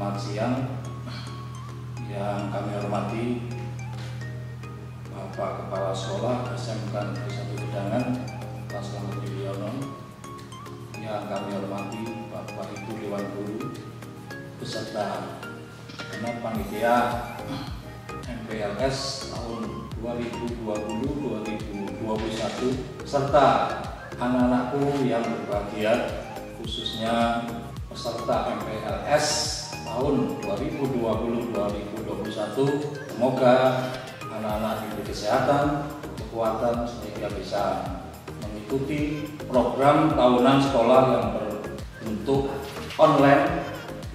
Selamat siang yang kami hormati Bapak Kepala Sekolah SMK Negeri 1 Gedangan, Pak Slamet Yudhoyono, yang kami hormati Bapak Ibu Dewan Guru beserta Genap Panitia MPLS tahun 2020-2021 serta anak-anakku yang berbahagia, khususnya peserta MPLS tahun 2020-2021. Semoga anak-anak diberi kesehatan, kekuatan sehingga bisa mengikuti program tahunan sekolah yang berbentuk online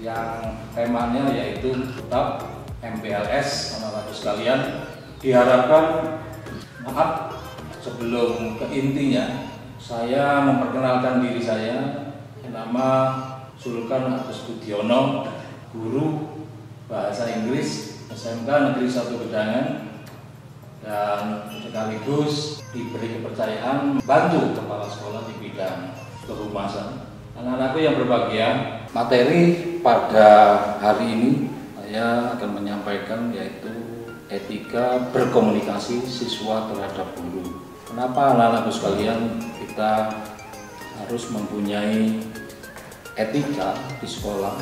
yang temanya yaitu tetap MPLS. Anak-anakku sekalian, diharapkan, maaf sebelum ke intinya, saya memperkenalkan diri saya. Nama Sulkan Agus Budiono, guru bahasa Inggris SMK Negeri 1 Gedangan, dan sekaligus diberi kepercayaan bantu kepala sekolah di bidang kehumasan. Anak-anakku yang berbahagia, materi pada hari ini saya akan menyampaikan yaitu etika berkomunikasi siswa terhadap guru. Kenapa anak-anakku sekalian kita harus mempunyai etika di sekolah?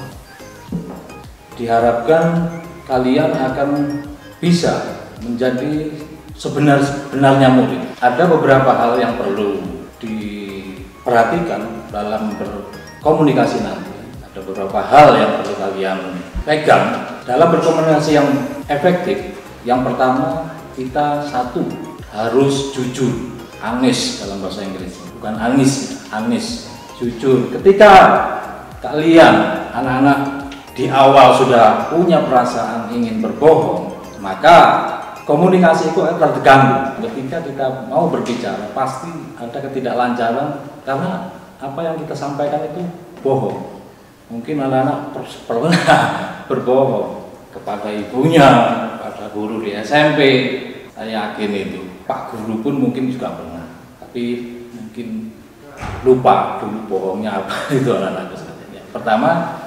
Diharapkan kalian akan bisa menjadi sebenar-benarnya murid. Ada beberapa hal yang perlu diperhatikan dalam berkomunikasi nanti. Ada beberapa hal yang perlu kalian pegang dalam berkomunikasi yang efektif. Yang pertama, kita harus jujur, honest dalam bahasa Inggris, bukan honest, jujur. Ketika kalian anak-anak di awal sudah punya perasaan ingin berbohong, maka komunikasi itu akan terganggu. Ketika kita mau berbicara, pasti ada ketidaklancaran karena apa yang kita sampaikan itu bohong. Mungkin anak-anak pernah berbohong kepada ibunya, pada guru di SMP. Saya yakin itu. Pak guru pun mungkin juga pernah, tapi mungkin lupa dulu bohongnya apa. Itu anak-anak sekalian. Pertama,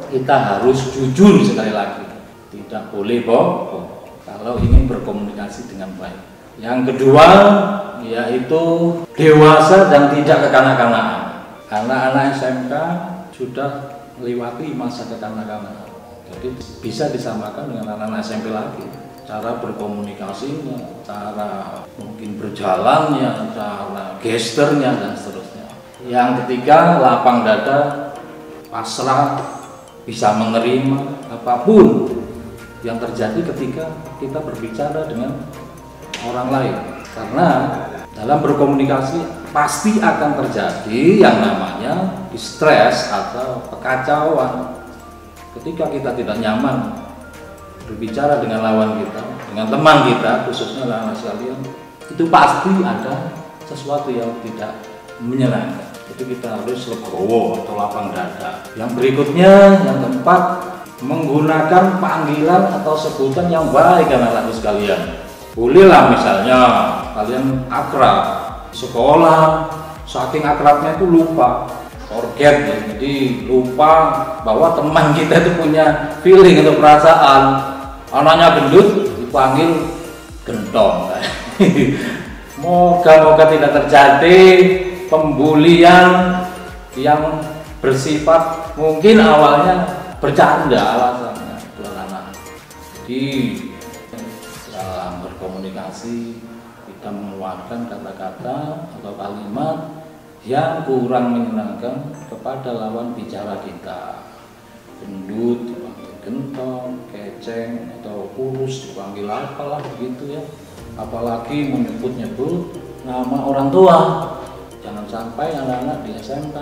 kita harus jujur sekali lagi, tidak boleh bohong kalau ingin berkomunikasi dengan baik. Yang kedua, yaitu dewasa dan tidak kekanak-kanakan. Anak-anak SMK sudah melewati masa kekanak-kanakan, jadi bisa disamakan dengan anak-anak SMP lagi. Cara berkomunikasinya, cara mungkin berjalannya, cara gesternya, dan seterusnya. Yang ketiga, lapang dada, pasrah, bisa menerima apapun yang terjadi ketika kita berbicara dengan orang lain. Karena dalam berkomunikasi pasti akan terjadi yang namanya distress atau kekacauan. Ketika kita tidak nyaman berbicara dengan lawan kita, dengan teman kita, khususnya anak-anak sekalian, itu pasti ada sesuatu yang tidak menyenangkan. Jadi kita harus legowo atau lapang dada. Yang berikutnya, yang keempat, menggunakan panggilan atau sebutan yang baik anak-anakku sekalian. Bolehlah misalnya kalian akrab sekolah, saking akrabnya itu lupa, forget ya. Jadi lupa bahwa teman kita itu punya feeling atau perasaan. Anaknya gendut dipanggil gentong. Moga-moga tidak terjadi pembulian yang bersifat mungkin awalnya bercanda alasannya itu anak-anak. Jadi dalam berkomunikasi kita mengeluarkan kata-kata atau kalimat yang kurang menyenangkan kepada lawan bicara kita. Gendut dipanggil gentong, keceng atau kurus dipanggil apalah begitu ya. Apalagi menyebut-nyebut nama orang tua. Jangan sampai anak-anak di SMK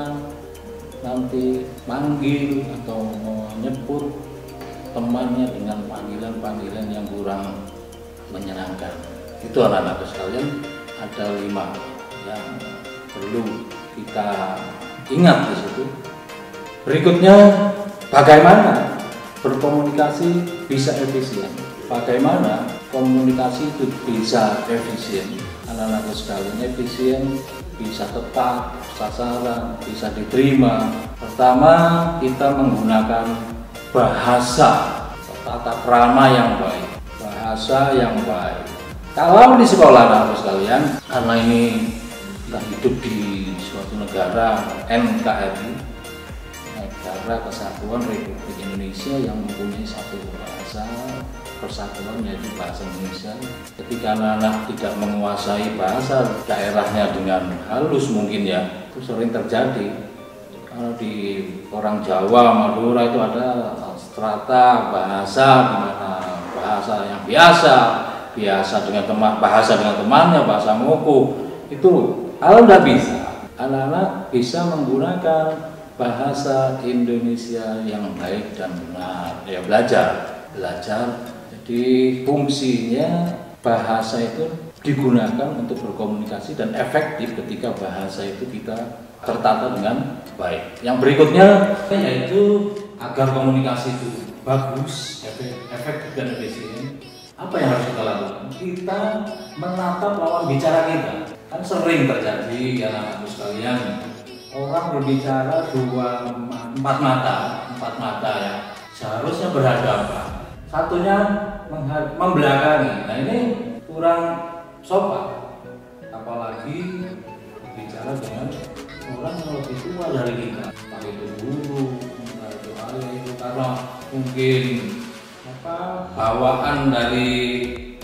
nanti manggil atau menyebut temannya dengan panggilan-panggilan yang kurang menyenangkan. Itu anak-anak sekalian, ada 5 yang perlu kita ingat di situ. Berikutnya, bagaimana berkomunikasi bisa efisien? Bagaimana komunikasi itu bisa efisien? Anak-anak sekalian, efisien bisa tepat sasaran, bisa diterima. Pertama, kita menggunakan bahasa, tata krama yang baik, bahasa yang baik. Kalau di sekolah anak sekalian, karena ini kita hidup di suatu negara NKRI, Negara Kesatuan Republik Indonesia yang mempunyai satu bahasa persatuan, yaitu bahasa Indonesia. Ketika anak-anak tidak menguasai bahasa daerahnya dengan halus mungkin ya, itu sering terjadi. Kalau di orang Jawa, Madura itu ada strata bahasa, di mana bahasa yang biasa dengan bahasa dengan temannya, bahasa ngoko. Itu kalau tidak bisa, anak-anak bisa menggunakan bahasa Indonesia yang baik dan benar. Ya belajar. Jadi fungsinya bahasa itu digunakan untuk berkomunikasi dan efektif ketika bahasa itu kita tertata dengan baik. Yang berikutnya yaitu agar komunikasi itu bagus, efektif dan efisien. Apa yang harus kita lakukan? Kita menatap lawan bicara kita. Kan sering terjadi ya anak-anak sekalian, orang berbicara empat mata ya, seharusnya berhadapan. Satunya membelakangi. Nah ini kurang sopan, apalagi berbicara dengan orang yang lebih tua dari kita, entah itu guru, entah itu ayah itu, karena mungkin bawaan dari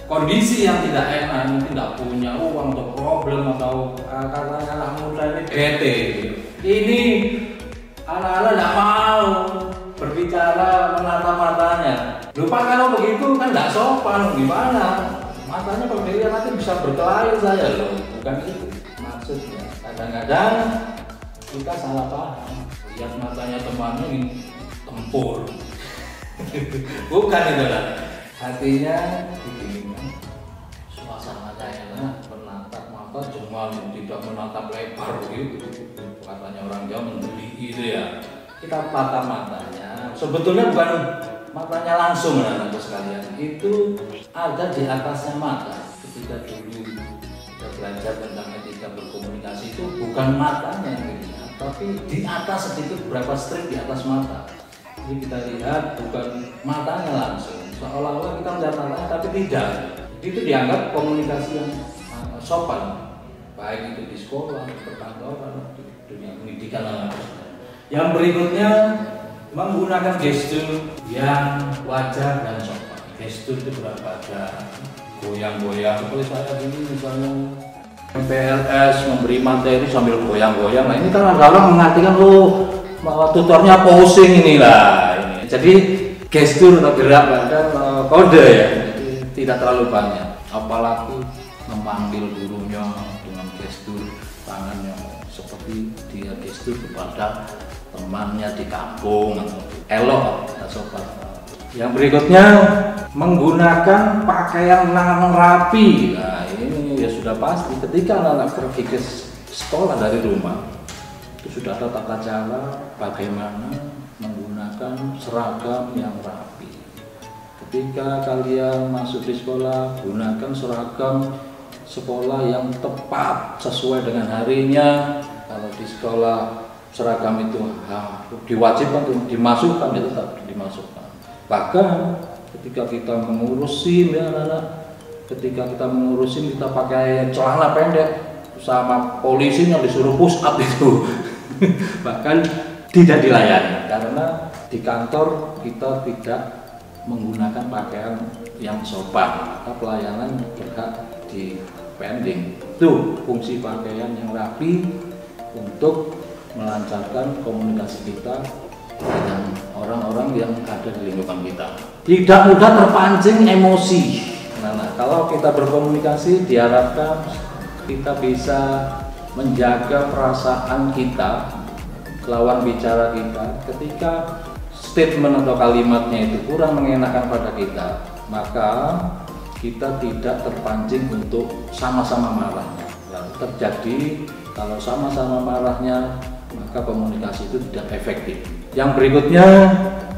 kondisi yang tidak enak, mungkin tidak punya uang atau problem, atau karena anak muda ini bete. Ini anak-anak tidak mau berbicara menatap matanya. Lupa kalau begitu kan tidak sopan, gimana? Matanya kalau dia nanti bisa berkelahi saya loh, bukan itu maksudnya. Kadang-kadang kita salah paham, lihat matanya temannya ini tempur. Bukan itu lah. Hatinya didinginkan, suasana enak, menatap mata cuma tidak menatap lebar gitu. Katanya orang Jawa mendeli gitu ya. Kita tatap matanya. Sebetulnya bukan matanya langsung anak-anak sekalian, itu ada di atasnya mata. Ketika dulu kita belajar tentang etika berkomunikasi, itu bukan matanya yang dilihat, tapi di atas sedikit, berapa strip di atas mata. Jadi kita lihat bukan matanya langsung, seolah-olah kita melihat matanya tapi tidak. Itu dianggap komunikasi yang sopan, baik itu di sekolah, di perkantoran, di dunia pendidikan anak-anak. Yang berikutnya, menggunakan gestur yang wajar dan sopan. Gestur itu berapa? Ada goyang-goyang, seperti saya ini misalnya PLS memberi materi sambil goyang-goyang. Nah ini kan ada orang mengartikan tutornya posing inilah ini. Jadi gestur atau gerak dan kode ya, jadi tidak terlalu banyak. Apalagi memanggil gurunya dengan gestur tangannya seperti dia gestur kepada temannya di kampung, elok atau sopan. Yang berikutnya, menggunakan pakaian yang rapi. Nah ini ya sudah pasti ketika anak-anak pergi ke sekolah dari rumah, itu sudah ada tata cara bagaimana menggunakan seragam yang rapi. Ketika kalian masuk di sekolah, gunakan seragam sekolah yang tepat sesuai dengan harinya. Kalau di sekolah seragam itu diwajibkan untuk dimasukkan, ya tetap dimasukkan. Bahkan ketika kita mengurusin ya anak-anak, kita pakai celana pendek, sama polisinya disuruh push up itu bahkan tidak dilayani karena di kantor kita tidak menggunakan pakaian yang sopan, maka pelayanan berhak di pending. Itu fungsi pakaian yang rapi untuk melancarkan komunikasi kita dengan orang-orang yang ada di lingkungan kita. Tidak mudah terpancing emosi. Nah, kalau kita berkomunikasi diharapkan kita bisa menjaga perasaan kita, lawan bicara kita. Ketika statement atau kalimatnya itu kurang mengenakan pada kita, maka kita tidak terpancing untuk sama-sama marahnya. Lalu terjadi kalau sama-sama marahnya, maka komunikasi itu tidak efektif. Yang berikutnya,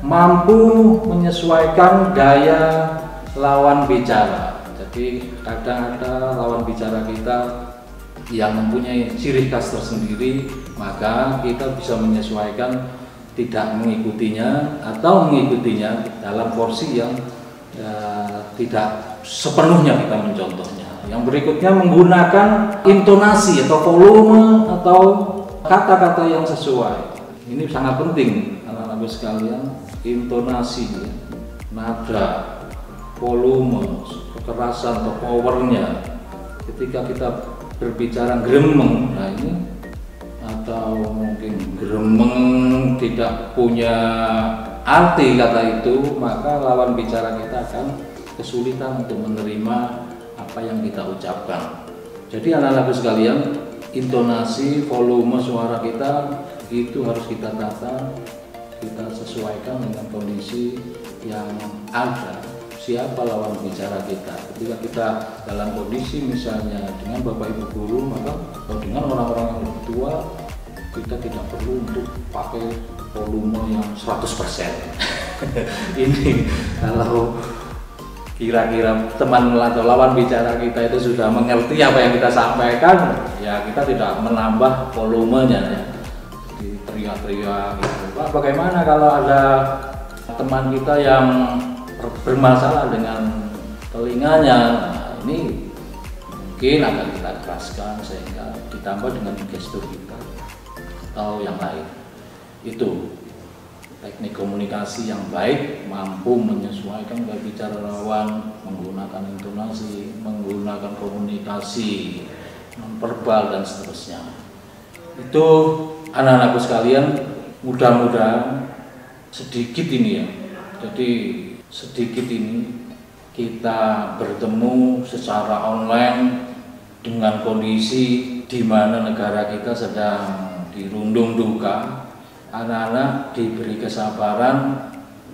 mampu menyesuaikan gaya lawan bicara. Jadi kadang ada lawan bicara kita yang mempunyai ciri khas tersendiri, maka kita bisa menyesuaikan tidak mengikutinya atau mengikutinya dalam porsi yang tidak sepenuhnya kita mencontohnya. Yang berikutnya menggunakan intonasi atau volume atau kata-kata yang sesuai. Ini sangat penting anak-anak sekalian, intonasi, nada, volume, kekerasan atau powernya. Ketika kita berbicara gremeng, nah ini, atau mungkin gremeng tidak punya arti kata itu, maka lawan bicara kita akan kesulitan untuk menerima apa yang kita ucapkan. Jadi anak-anak sekalian, intonasi, volume suara kita itu harus kita tata, kita sesuaikan dengan kondisi yang ada. Siapa lawan bicara kita? Ketika kita dalam kondisi misalnya dengan Bapak Ibu guru, maka dengan orang-orang yang lebih tua, kita tidak perlu untuk pakai volume yang 100%. Ini kalau kira-kira teman atau lawan bicara kita itu sudah mengerti apa yang kita sampaikan, ya kita tidak menambah volumenya ya. Di teriak-teriak gitu. Pak, bagaimana kalau ada teman kita yang bermasalah dengan telinganya? Nah, ini mungkin akan kita keraskan sehingga ditambah dengan gestur kita atau yang lain. Itu teknik komunikasi yang baik, mampu menyesuaikan gaya bicara lawan, menggunakan intonasi, menggunakan komunikasi nonverbal dan seterusnya. Itu anak-anakku sekalian, mudah-mudahan sedikit ini ya. Jadi sedikit ini kita bertemu secara online dengan kondisi di mana negara kita sedang dirundung duka. Anak-anak diberi kesabaran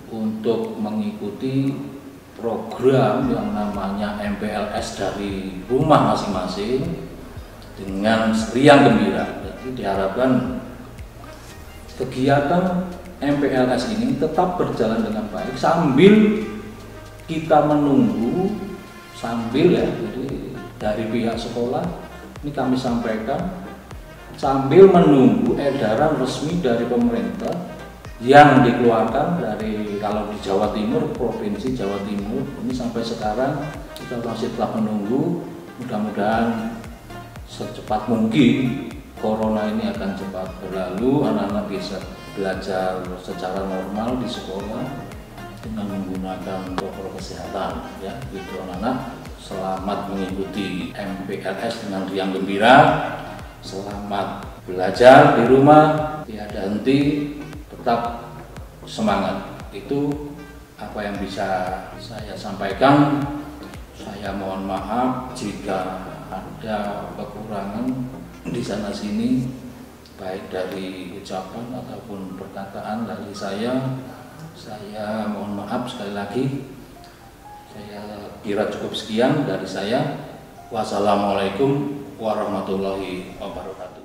untuk mengikuti program yang namanya MPLS dari rumah masing-masing dengan riang gembira. Jadi diharapkan kegiatan MPLS ini tetap berjalan dengan baik sambil kita menunggu, sambil ya, jadi dari pihak sekolah ini kami sampaikan, sambil menunggu edaran resmi dari pemerintah yang dikeluarkan dari, kalau di Jawa Timur, Provinsi Jawa Timur, ini sampai sekarang kita masih telah menunggu. Mudah-mudahan secepat mungkin corona ini akan cepat berlalu, anak-anak bisa belajar secara normal di sekolah dengan menggunakan protokol kesehatan ya. Itu anak-anak selamat mengikuti MPLS dengan riang gembira. Selamat belajar di rumah, tiada henti, tetap semangat. Itu apa yang bisa saya sampaikan. Saya mohon maaf jika ada kekurangan di sana sini, baik dari ucapan ataupun perkataan dari saya. Saya mohon maaf sekali lagi. Saya kira cukup sekian dari saya. Wassalamualaikum warahmatullahi wabarakatuh.